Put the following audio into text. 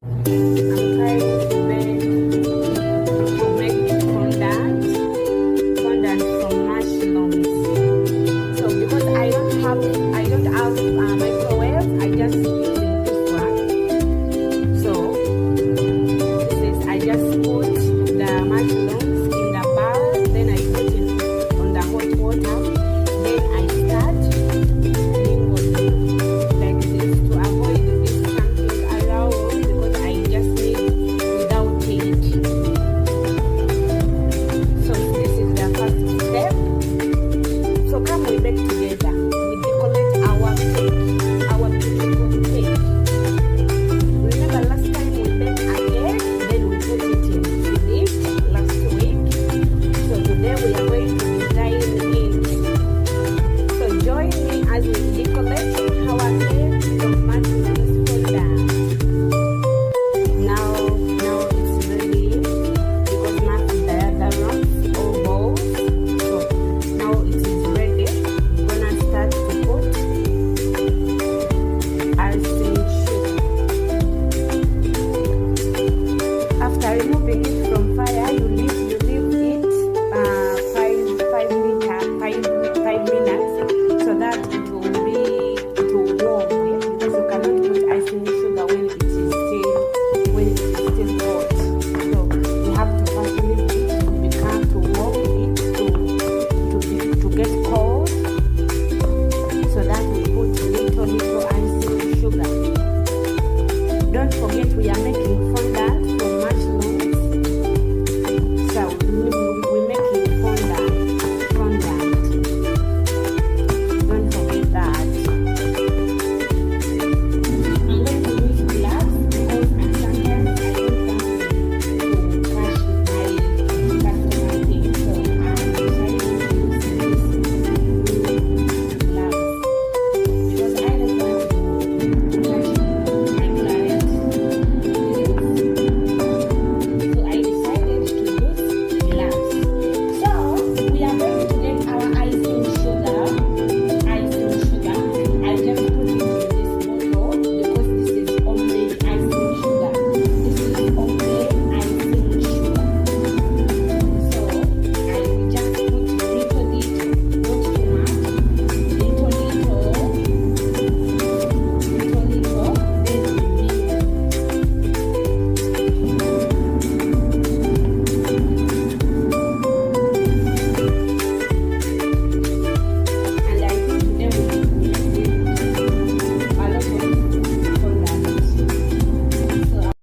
I'm trying to make it fondant from mushrooms. So because I don't have microwave, I just using this one. So I just put the mushrooms in the bowl, then I put it on the hot water, then I start cooking like this to avoid this something around because I just need without it. So this is the first step. So come we bake together. We decorate our cake, our beautiful cake. Remember last time we baked a cake, then we put it in fridge last week. So today we are going to design it. So join me as we decorate our cake from mushrooms fondant. Now it's ready because nothing the other ones all bowls. So now it is ready. We're gonna start to put icing sugar. After removing it from fire, you leave it 5 minutes so that it will warm because you cannot put icing sugar when it is still hot. So you have to first leave it become to warm it to get cold so that we put little icing sugar. Don't forget we are making